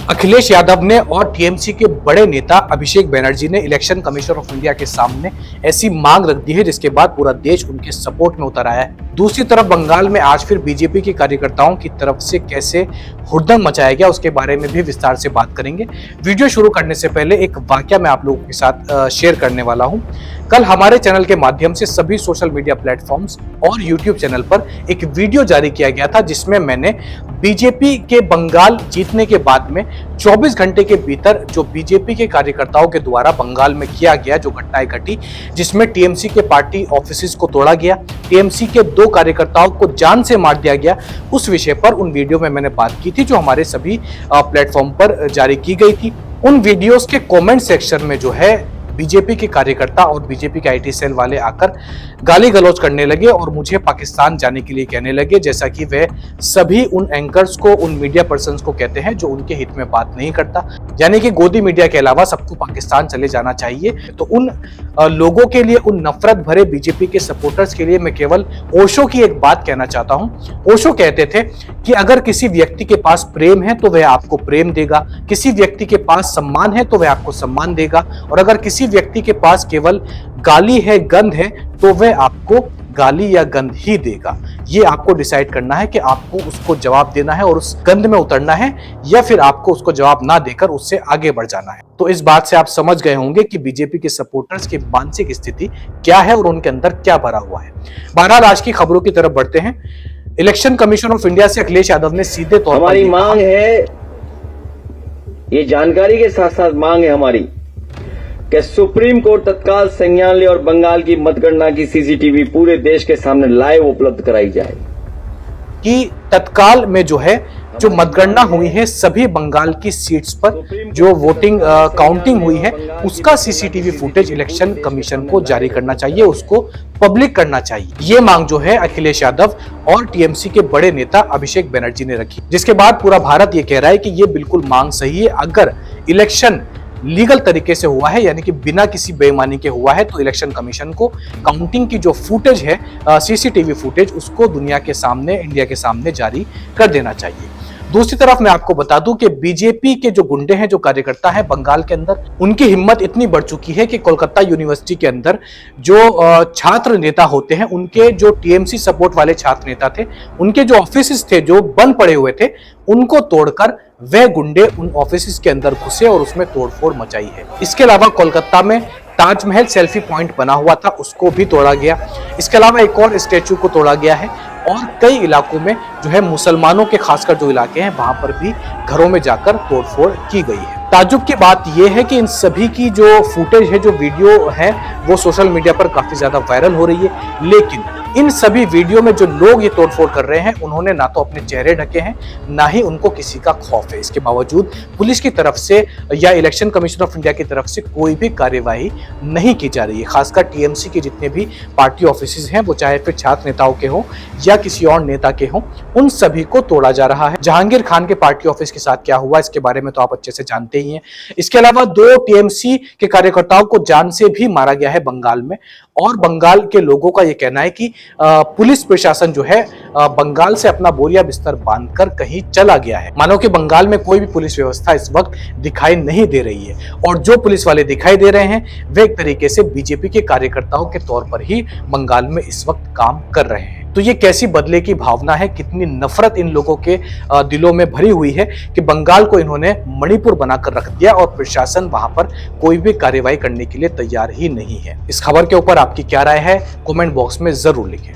अखिलेश यादव ने और टीएमसी के बड़े नेता अभिषेक बनर्जी ने इलेक्शन कमीशन ऑफ इंडिया के सामने ऐसी मांग रख दी है जिसके बाद पूरा देश उनके सपोर्ट में उतर आया है। दूसरी तरफ बंगाल में आज फिर बीजेपी के कार्यकर्ताओं की तरफ से कैसे हुड़दंग मचाया गया उसके बारे में भी विस्तार से बात करेंगे। वीडियो शुरू करने से पहले एक वाकया मैं आप लोगों के साथ शेयर करने वाला हूं। कल हमारे चैनल के माध्यम से सभी सोशल मीडिया प्लेटफॉर्म्स और यूट्यूब चैनल पर एक वीडियो जारी किया गया था जिसमें मैंने बीजेपी के बंगाल जीतने के बाद में 24 घंटे के भीतर जो बीजेपी के कार्यकर्ताओं के द्वारा बंगाल में किया गया जो घटनाएं घटी, जिसमें टीएमसी के पार्टी ऑफिसेज को तोड़ा गया, टीएमसी के 2 कार्यकर्ताओं को जान से मार दिया गया, उस विषय पर उन वीडियो में मैंने बात की थी जो हमारे सभी प्लेटफॉर्म पर जारी की गई थी। उन वीडियोस के कमेंट सेक्शन में जो है बीजेपी के कार्यकर्ता और बीजेपी के आईटी सेल वाले आकर गाली गलौज करने लगे और मुझे पाकिस्तान जाने के लिए कहने लगे, जैसा कि वे सभी उन एंकर्स को, उन मीडिया पर्सन्स को कहते हैं जो उनके हित में बात नहीं करता, यानी कि गोदी मीडिया के अलावा सबको पाकिस्तान चले जाना चाहिए। तो उन लोगों के लिए, उन नफरत भरे बीजेपी के सपोर्टर्स के लिए मैं केवल ओशो की एक बात कहना चाहता हूं। ओशो कहते थे कि अगर किसी व्यक्ति के पास प्रेम है तो वह आपको प्रेम देगा, किसी व्यक्ति के पास सम्मान है तो वह आपको सम्मान देगा, और अगर किसी व्यक्ति के पास केवल गाली है, गंध है, तो वह आपको गाली या गंध ही देगा। ये आपको डिसाइड करना है कि आपको उसको जवाब देना है और उस गंध में उतरना है, या फिर आपको उसको जवाब ना देकर उससे आगे बढ़ जाना है। तो इस बात से आप समझ गए होंगे कि बीजेपी के सपोर्टर्स की मानसिक स्थिति क्या है और उनके अंदर क्या भरा हुआ है। बहरहाल आज की खबरों की तरफ बढ़ते हैं। इलेक्शन कमीशन ऑफ इंडिया से अखिलेश यादव ने सीधे तौर पर हमारी मांग है, ये जानकारी के साथ साथ मांग है हमारी कि सुप्रीम कोर्ट तत्काल संज्ञान ले और बंगाल की मतगणना की सीसीटीवी पूरे देश के सामने लाइव उपलब्ध कराई जाए। कि तत्काल में जो है जो मतगणना हुई है सभी बंगाल की सीट्स पर जो वोटिंग काउंटिंग हुई है उसका सीसीटीवी फुटेज इलेक्शन कमीशन को जारी करना चाहिए, उसको पब्लिक करना चाहिए। ये मांग जो है अखिलेश यादव और टीएमसी के बड़े नेता अभिषेक बनर्जी ने रखी, जिसके बाद पूरा भारत ये कह रहा है कि ये बिल्कुल मांग सही है। अगर इलेक्शन लीगल तरीके से हुआ है, यानी कि बिना किसी बेईमानी के हुआ है, तो इलेक्शन कमीशन को काउंटिंग की जो फुटेज है, सीसीटीवी फुटेज, उसको दुनिया के सामने, इंडिया के सामने जारी कर देना चाहिए। दूसरी तरफ मैं आपको बता दूं कि बीजेपी के जो गुंडे हैं, जो कार्यकर्ता हैं बंगाल के अंदर, उनकी हिम्मत इतनी बढ़ चुकी है कि कोलकाता यूनिवर्सिटी के अंदर जो छात्र नेता होते हैं, उनके जो टीएमसी सपोर्ट वाले छात्र नेता थे, उनके जो ऑफिसेस थे जो बंद पड़े हुए थे, उनको तोड़कर वह गुंडे उन ऑफिसेस के अंदर घुसे और उसमें तोड़फोड़ मचाई है। इसके अलावा कोलकाता में ताजमहल सेल्फी पॉइंट बना हुआ था, उसको भी तोड़ा गया। इसके अलावा एक और स्टैचू को तोड़ा गया है और कई इलाकों में जो है मुसलमानों के खासकर जो इलाके हैं वहां पर भी घरों में जाकर तोड़फोड़ की गई है। ताज्जुब की बात यह है कि इन सभी की जो फुटेज है, जो वीडियो है, वो सोशल मीडिया पर काफी ज्यादा वायरल हो रही है, लेकिन इन सभी वीडियो में जो लोग ये तोड़फोड़ कर रहे हैं उन्होंने ना तो अपने चेहरे ढके हैं, ना ही उनको किसी का खौफ है। इसके बावजूद पुलिस की तरफ से या इलेक्शन कमीशन ऑफ इंडिया की तरफ से कोई भी कार्यवाही नहीं की जा रही है। खासकर टीएमसी के जितने भी पार्टी ऑफिसेज हैं, वो चाहे फिर छात्र नेताओं के हों या किसी और नेता के हों, उन सभी को तोड़ा जा रहा है। जहांगीर खान के पार्टी ऑफिस के साथ क्या हुआ इसके बारे में तो आप अच्छे से जानते ही हैं। इसके अलावा 2 टीएमसी के कार्यकर्ताओं को जान से भी मारा गया है बंगाल में, और बंगाल के लोगों का यह कहना है कि पुलिस प्रशासन जो है बंगाल से अपना बोरिया बिस्तर बांधकर कहीं चला गया है। मानो कि बंगाल में कोई भी पुलिस व्यवस्था इस वक्त दिखाई नहीं दे रही है, और जो पुलिस वाले दिखाई दे रहे हैं वे एक तरीके से बीजेपी के कार्यकर्ताओं के तौर पर ही बंगाल में इस वक्त काम कर रहे हैं। तो ये कैसी बदले की भावना है, कितनी नफरत इन लोगों के दिलों में भरी हुई है कि बंगाल को इन्होंने मणिपुर बनाकर रख दिया और प्रशासन वहां पर कोई भी कार्रवाई करने के लिए तैयार ही नहीं है। इस खबर के ऊपर आपकी क्या राय है, कमेंट बॉक्स में जरूर लिखें।